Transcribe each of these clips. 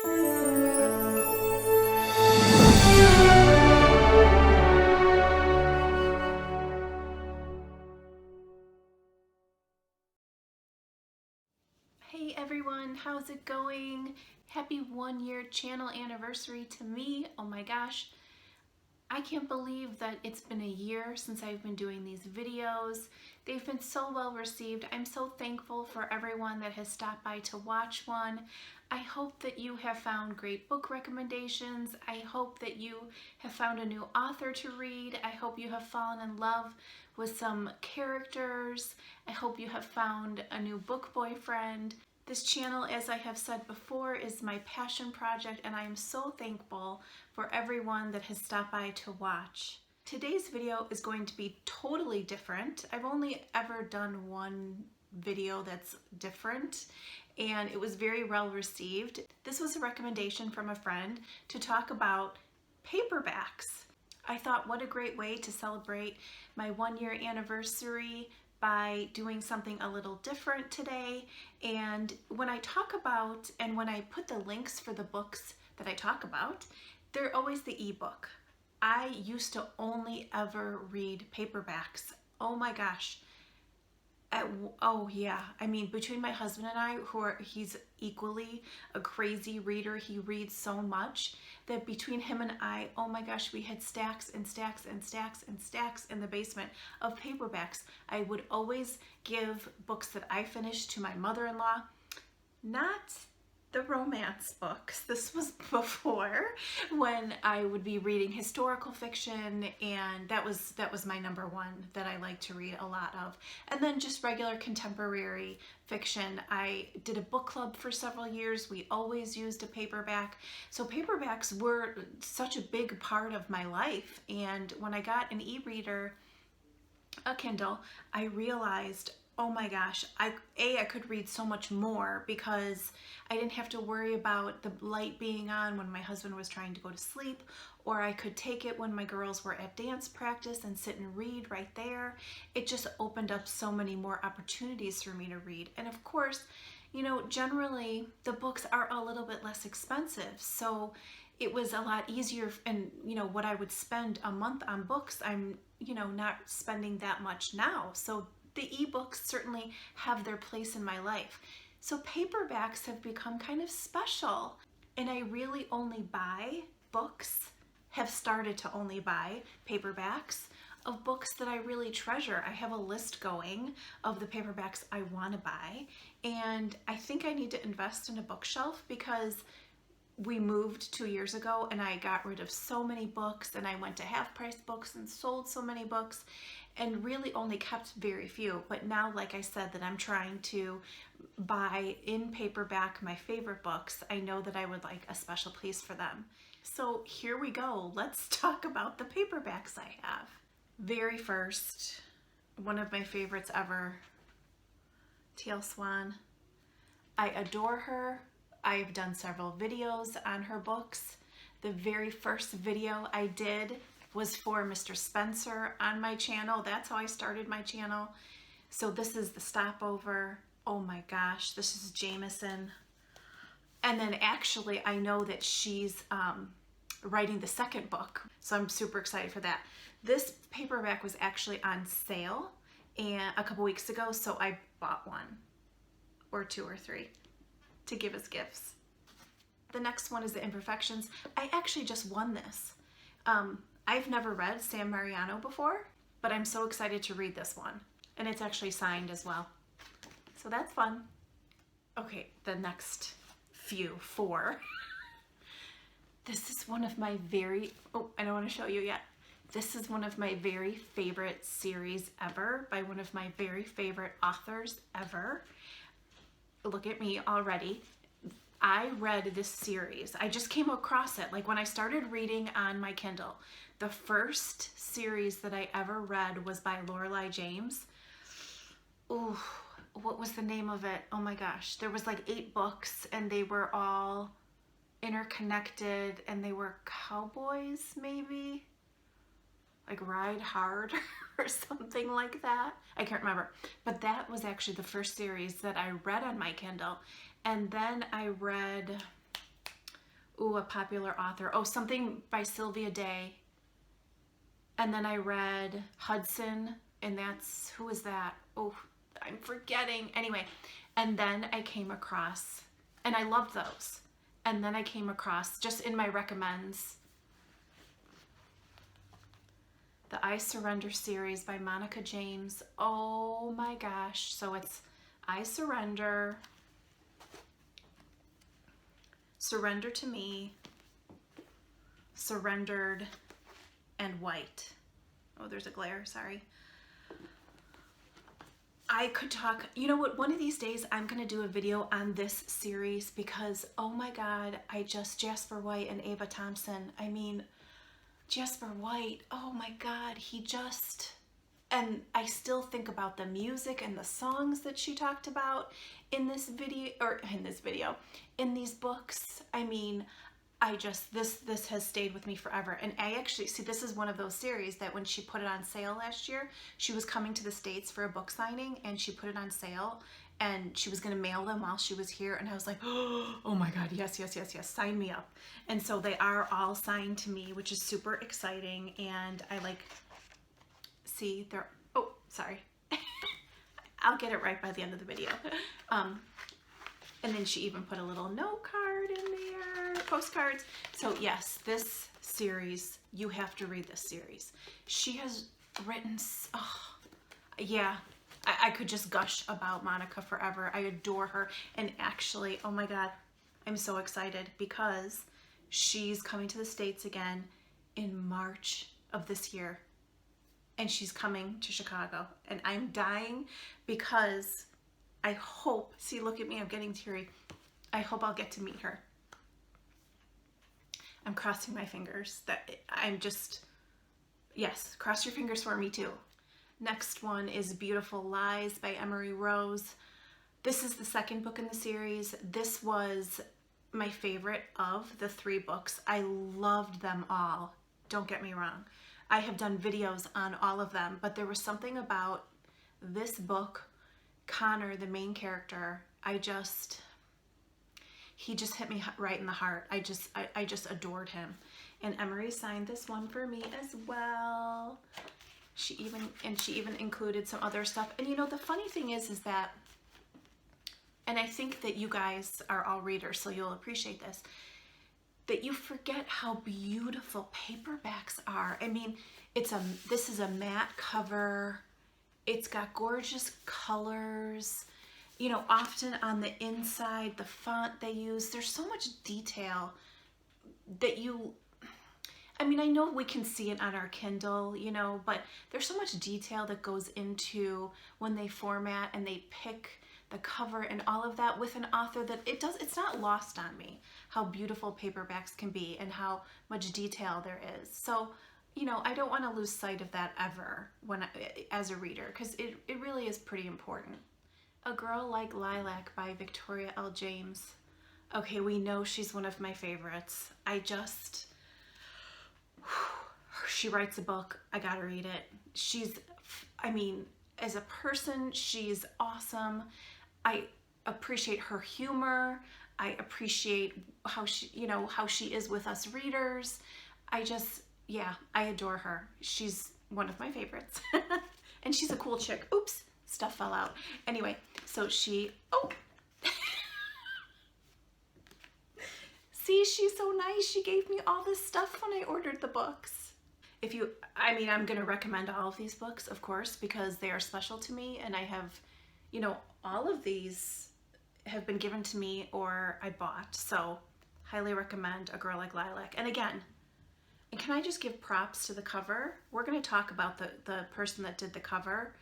Hey everyone, how's it going? Happy 1-year channel anniversary to me. Oh my gosh, I can't believe that it's been a year since I've been doing these videos. They've been so well received. I'm so thankful for everyone that has stopped by to watch one. I hope that you have found great book recommendations. I hope that you have found a new author to read. I hope you have fallen in love with some characters. I hope you have found a new book boyfriend. This channel, as I have said before, is my passion project, and I am so thankful for everyone that has stopped by to watch. Today's video is going to be totally different. I've only ever done one video that's different, and it was very well received. This was a recommendation from a friend to talk about paperbacks. I thought, what a great way to celebrate my 1-year anniversary by doing something a little different today. And when I talk about, and when I put the links for the books that I talk about, they're always the ebook. I used to only ever read paperbacks. Oh my gosh. Oh yeah, I mean, between my husband and I, he's equally a crazy reader. He reads so much that between him and I, oh my gosh, we had stacks and stacks and stacks and stacks in the basement of paperbacks. I would always give books that I finished to my mother-in-law, not the romance books. This was before, when I would be reading historical fiction, and that was my number one that I like to read a lot of. And then just regular contemporary fiction. I did a book club for several years. We always used a paperback. So paperbacks were such a big part of my life. And when I got an e-reader, a Kindle, I realized, oh my gosh, I could read so much more because I didn't have to worry about the light being on when my husband was trying to go to sleep, or I could take it when my girls were at dance practice and sit and read right there. It just opened up so many more opportunities for me to read. And of course, you know, generally the books are a little bit less expensive, so it was a lot easier. And you know, what I would spend a month on books, I'm, you know, not spending that much now. So the ebooks certainly have their place in my life. So paperbacks have become kind of special, and I really only buy books, have started to only buy paperbacks of books that I really treasure. I have a list going of the paperbacks I want to buy, and I think I need to invest in a bookshelf because we moved 2 years ago and I got rid of so many books, and I went to half-price books and sold so many books and really only kept very few. But now, like I said, that I'm trying to buy in paperback my favorite books, I know that I would like a special place for them. So here we go. Let's talk about the paperbacks I have. Very first, one of my favorites ever, Teal Swan. I adore her. I've done several videos on her books. The very first video I did was for Mr. Spencer on my channel. That's how I started my channel. So this is the stopover. Oh my gosh, this is Jameson. And then actually I know that she's writing the second book, so I'm super excited for that. This paperback was actually on sale a couple weeks ago, so I bought one or two or three to give as gifts. The next one is The Imperfections. I actually just won this. I've never read San Mariano before, but I'm so excited to read this one. And it's actually signed as well. So that's fun. Okay, the next four. This is one of my I don't want to show you yet. This is one of my very favorite series ever by one of my very favorite authors ever. Look at me already. I read this series. I just came across it. Like when I started reading on my Kindle, the first series that I ever read was by Lorelei James. Ooh, what was the name of it? Oh my gosh. There was like 8 books and they were all interconnected and they were cowboys maybe? Like Ride Hard or something like that. I can't remember. But that was actually the first series that I read on my Kindle. And then I read ooh, a popular author. Oh, something by Sylvia Day. And then I read Hudson, and that's, who is that? Oh, I'm forgetting. Anyway, and then I came across, and I loved those. And then I came across, just in my recommends, the I Surrender series by Monica James. Oh my gosh. So it's I Surrender, Surrender to Me, Surrendered, and White. Oh, there's a glare, sorry. I could talk, you know what, one of these days I'm gonna do a video on this series because, oh my God, Jasper White and Ava Thompson, I mean, Jasper White, oh my God, and I still think about the music and the songs that she talked about in this video, in these books. I mean, this has stayed with me forever. And I actually, see, this is one of those series that when she put it on sale last year, she was coming to the States for a book signing and she put it on sale and she was going to mail them while she was here. And I was like, oh my God, yes, sign me up. And so they are all signed to me, which is super exciting. And I like, see, they're, oh, sorry. I'll get it right by the end of the video. And then she even put a little note card in there, postcards. So yes, this series, you have to read this series. She has written, oh, yeah, I could just gush about Monica forever. I adore her. And actually, oh my God, I'm so excited because she's coming to the States again in March of this year. And she's coming to Chicago. And I'm dying because I hope, see, look at me, I'm getting teary. I hope I'll get to meet her. I'm crossing my fingers that I'm just, yes, cross your fingers for me too. Next one is Beautiful Lies by Emery Rose. This is the second book in the series. This was my favorite of the 3 books. I loved them all. Don't get me wrong. I have done videos on all of them, but there was something about this book, Connor, the main character, he just hit me right in the heart. I just adored him. And Emery signed this one for me as well. She even included some other stuff. And you know, the funny thing is that, and I think that you guys are all readers, so you'll appreciate this, that you forget how beautiful paperbacks are. I mean, this is a matte cover. It's got gorgeous colors. You know, often on the inside, the font they use, there's so much detail that I mean, I know we can see it on our Kindle, you know, but there's so much detail that goes into when they format and they pick the cover and all of that with an author that it's not lost on me how beautiful paperbacks can be and how much detail there is. So, you know, I don't want to lose sight of that ever as a reader, because it really is pretty important. A Girl Like Lilac by Victoria L. James. Okay, we know she's one of my favorites. She writes a book, I gotta read it. I mean, as a person, she's awesome. I appreciate her humor. I appreciate how she is with us readers. Yeah, I adore her. She's one of my favorites. And she's a cool chick. Oops, stuff fell out. Anyway, so see, she's so nice. She gave me all this stuff when I ordered the books. I'm going to recommend all of these books, of course, because they are special to me. And I have, you know, all of these have been given to me or I bought. So highly recommend A Girl Like Lilac. And again, and can I just give props to the cover? We're going to talk about the person that did the cover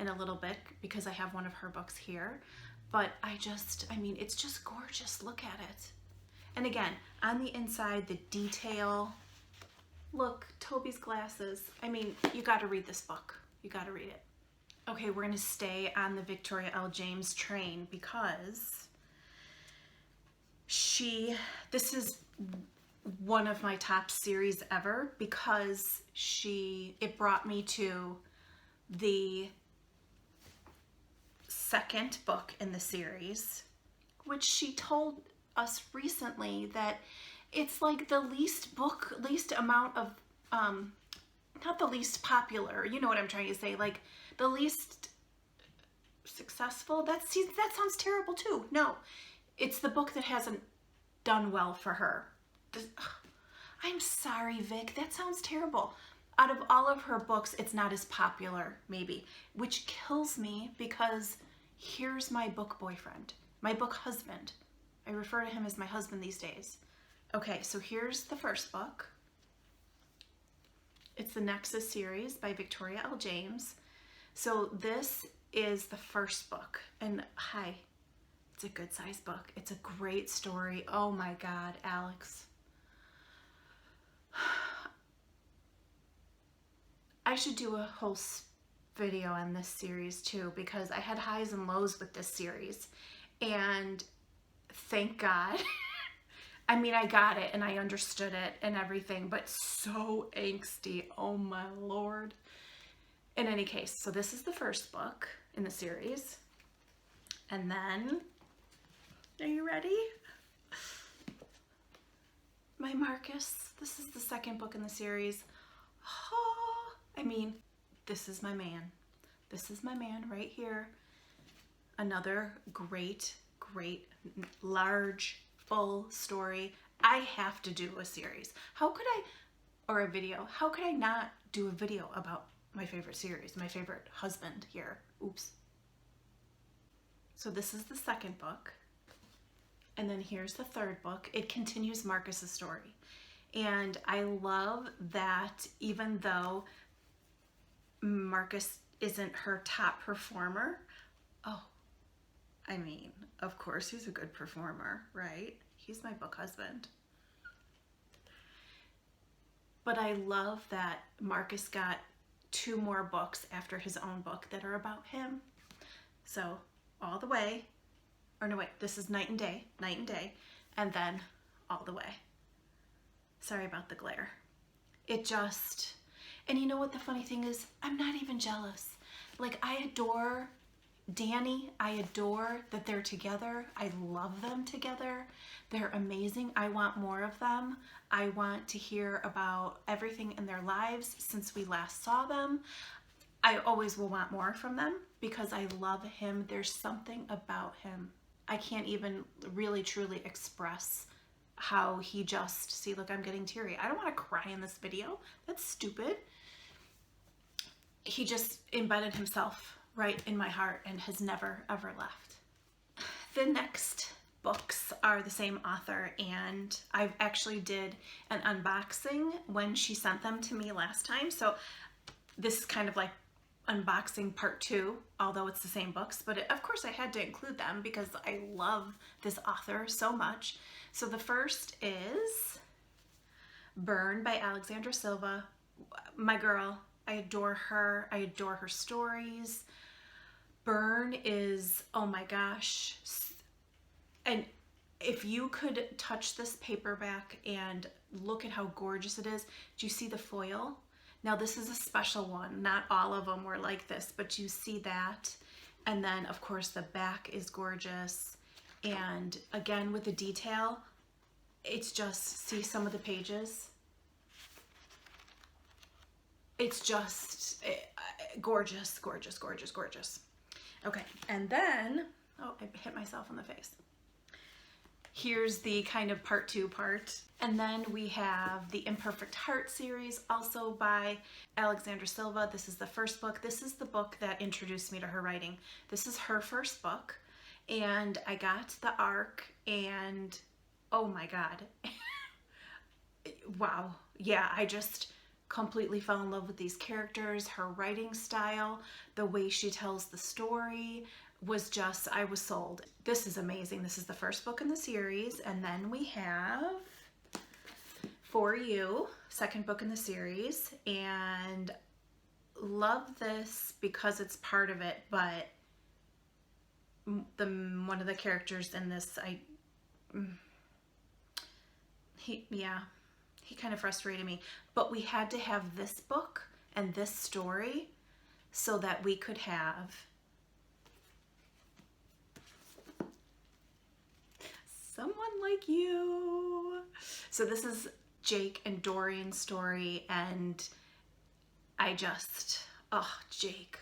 in a little bit because I have one of her books here. But it's just gorgeous. Look at it. And again, on the inside, the detail. Look, Toby's glasses. I mean, you got to read this book. You got to read it. Okay, we're going to stay on the Victoria L. James train because this is one of my top series ever because it brought me to the second book in the series, which she told us recently that it's like the least amount of, not the least popular, you know what I'm trying to say, like the least successful. That sounds terrible too. No, it's the book that hasn't done well for her. I'm sorry, Vic, that sounds terrible. Out of all of her books, it's not as popular, maybe, which kills me because here's my book boyfriend, my book husband. I refer to him as my husband these days. Okay, so here's the first book. It's the Nexus Series by Victoria L. James. So this is the first book, and hi, it's a good size book. It's a great story. Oh my God, Alex. I should do a whole video on this series too, because I had highs and lows with this series, and thank God. I mean, I got it and I understood it and everything, but so angsty. Oh my Lord. In any case, so this is the first book in the series. And then, are you ready? My Marcus. This is the second book in the series. Oh, I mean, this is my man. This is my man right here. Another great, large, full story. I have to do a series. How could I, or a video, how could I not do a video about my favorite series, my favorite husband here? Oops. So this is the second book. And then here's the third book. It continues Marcus's story. And I love that even though Marcus isn't her top performer, oh, I mean, of course he's a good performer, right? He's my book husband. But I love that Marcus got 2 more books after his own book that are about him. So all the way, or no wait, this is Night and Day, and then All the Way. Sorry about the glare. It just, and you know what the funny thing is? I'm not even jealous. Like, I adore Danny. I adore that they're together. I love them together. They're amazing. I want more of them. I want to hear about everything in their lives since we last saw them. I always will want more from them because I love him. There's something about him. I can't even really truly express how he just, see, look, I'm getting teary. I don't want to cry in this video. That's stupid. He just embedded himself right in my heart and has never, ever left. The next books are the same author, and I actually did an unboxing when she sent them to me last time. So this is kind of like unboxing part 2, although it's the same books, but of course I had to include them because I love this author so much. So the first is Burn by Alexandra Silva. My girl, I adore her. I adore her stories. Burn is, oh my gosh. And if you could touch this paperback and look at how gorgeous it is, do you see the foil? Now this is a special one. Not all of them were like this, but you see that. And then of course the back is gorgeous. And again, with the detail, it's just, see some of the pages? It's just gorgeous, gorgeous, gorgeous, gorgeous. Okay, and then, oh, I hit myself in the face. Here's the kind of part 2 part. And then we have the Imperfect Heart series, also by Alexandra Silva. This is the first book. This is the book that introduced me to her writing. This is her first book. And I got the ARC and oh my God. Wow. Yeah, I just completely fell in love with these characters, her writing style, the way she tells the story was just, I was sold. This is amazing. This is the first book in the series. And then we have For You, second book in the series, and love this because it's part of it, but one of the characters in this, he kind of frustrated me, but we had to have this book and this story so that we could have Someone Like You. So this is Jake and Dorian's story, and I just, oh, Jake.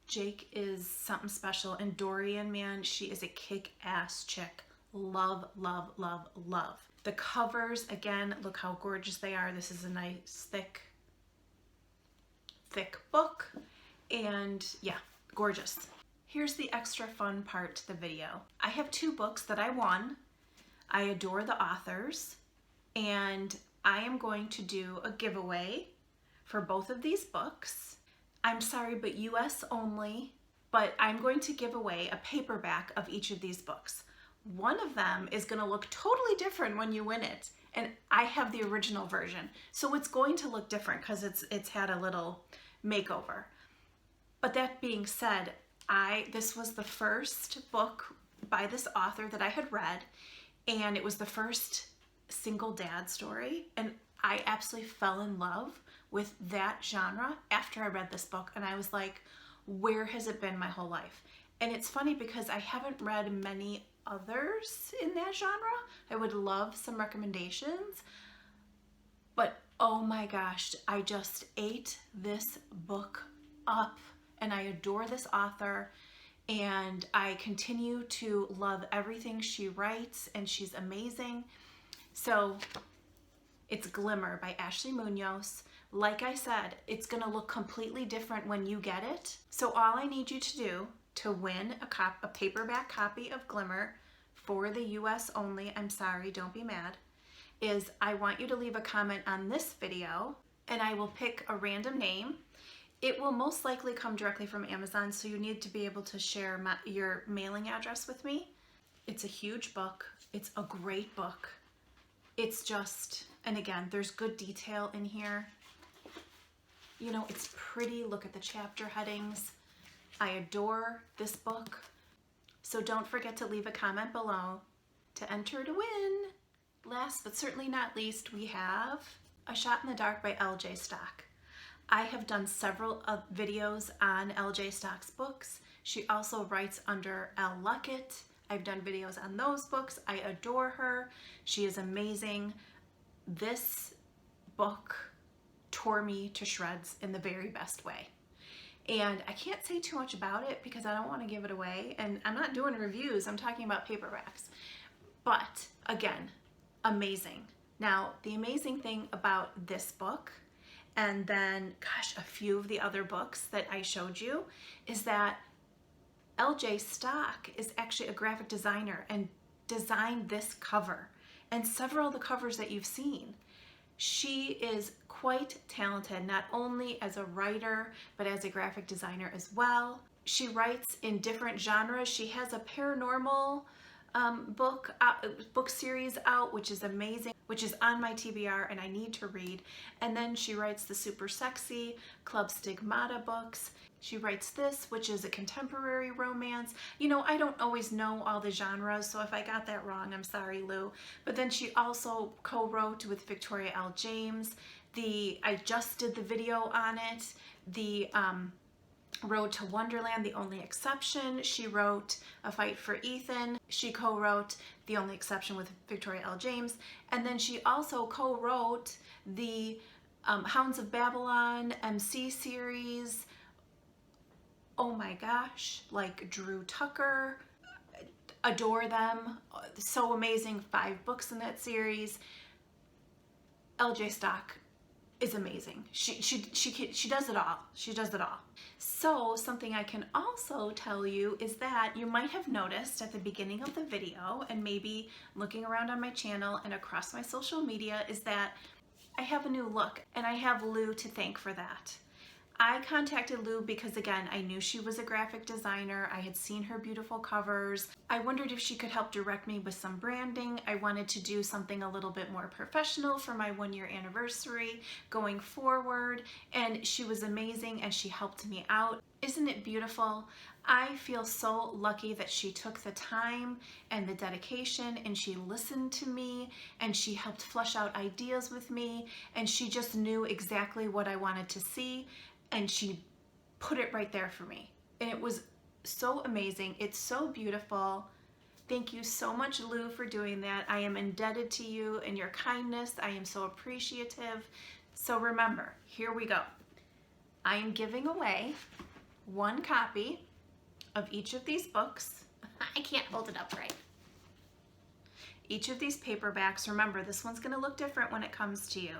Jake is something special, and Dorian, man, she is a kick-ass chick. Love, love, love, love. The covers, again, look how gorgeous they are. This is a nice, thick book, and yeah, gorgeous. Here's the extra fun part to the video. I have 2 books that I won. I adore the authors, and I am going to do a giveaway for both of these books. I'm sorry, but US only, but I'm going to give away a paperback of each of these books. One of them is going to look totally different when you win it, and I have the original version, so it's going to look different because it's had a little makeover. But that being said, this was the first book by this author that I had read, and it was the first single dad story, and I absolutely fell in love with that genre after I read this book, and I was like, where has it been my whole life? And it's funny because I haven't read many others in that genre. I would love some recommendations, but oh my gosh, I just ate this book up, and I adore this author, and I continue to love everything she writes, and she's amazing. So it's Glimmer by Ashley Munoz. Like I said, it's gonna look completely different when you get it. So all I need you to do to win a paperback copy of Glimmer for the US only, I'm sorry, don't be mad, is I want you to leave a comment on this video, and I will pick a random name. It will most likely come directly from Amazon, so you need to be able to share your mailing address with me. It's a huge book. It's a great book. It's just, and again, there's good detail in here. You know, it's pretty. Look at the chapter headings. I adore this book. So don't forget to leave a comment below to enter to win. Last but certainly not least, we have A Shot in the Dark by L.J. Stock. I have done several videos on L.J. Stock's books. She also writes under L. Luckett. I've done videos on those books. I adore her. She is amazing. This book tore me to shreds in the very best way. And I can't say too much about it because I don't want to give it away. And I'm not doing reviews. I'm talking about paperbacks. But again, amazing. Now, the amazing thing about this book, and then, gosh, a few of the other books that I showed you, is that L.J. Stock is actually a graphic designer and designed this cover and several of the covers that you've seen. She is quite talented, not only as a writer, but as a graphic designer as well. She writes in different genres. She has a paranormal book series out, which is amazing, which is on my TBR and I need to read. And then she writes the super sexy Club Stigmata books. She writes this, which is a contemporary romance. You know, I don't always know all the genres, so if I got that wrong, I'm sorry, Lou. But then she also co-wrote with Victoria L. James. I just did the video on it. The Road to Wonderland, The Only Exception. She wrote A Fight for Ethan. She co-wrote The Only Exception with Victoria L. James. And then she also co-wrote the Hounds of Babylon MC series. Oh my gosh, like Drew Tucker. Adore them. So amazing. 5 books in that series. L.J. Stock is amazing. She does it all. She does it all. So something I can also tell you is that you might have noticed at the beginning of the video, and maybe looking around on my channel and across my social media, is that I have a new look, and I have Lou to thank for that. I contacted Lou because, again, I knew she was a graphic designer. I had seen her beautiful covers. I wondered if she could help direct me with some branding. I wanted to do something a little bit more professional for my 1-year anniversary going forward, and she was amazing and she helped me out. Isn't it beautiful? I feel so lucky that she took the time and the dedication, and she listened to me, and she helped flesh out ideas with me, and she just knew exactly what I wanted to see, and she put it right there for me. And it was so amazing. It's so beautiful. Thank you so much, Lou, for doing that. I am indebted to you and your kindness. I am so appreciative. So remember, here we go. I am giving away one copy of each of these books. I can't hold it up right. Each of these paperbacks, remember, this one's going to look different when it comes to you.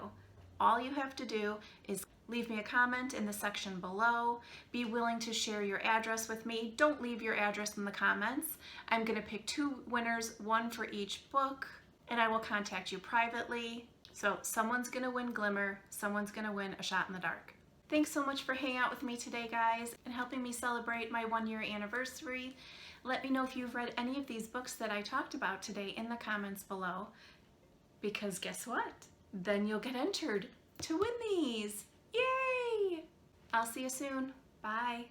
All you have to do is leave me a comment in the section below. Be willing to share your address with me. Don't leave your address in the comments. I'm going to pick 2 winners, one for each book, and I will contact you privately. So someone's going to win Glimmer, someone's going to win A Shot in the Dark. Thanks so much for hanging out with me today, guys, and helping me celebrate my 1-year anniversary. Let me know if you've read any of these books that I talked about today in the comments below, because guess what? Then you'll get entered to win these. Yay! I'll see you soon. Bye.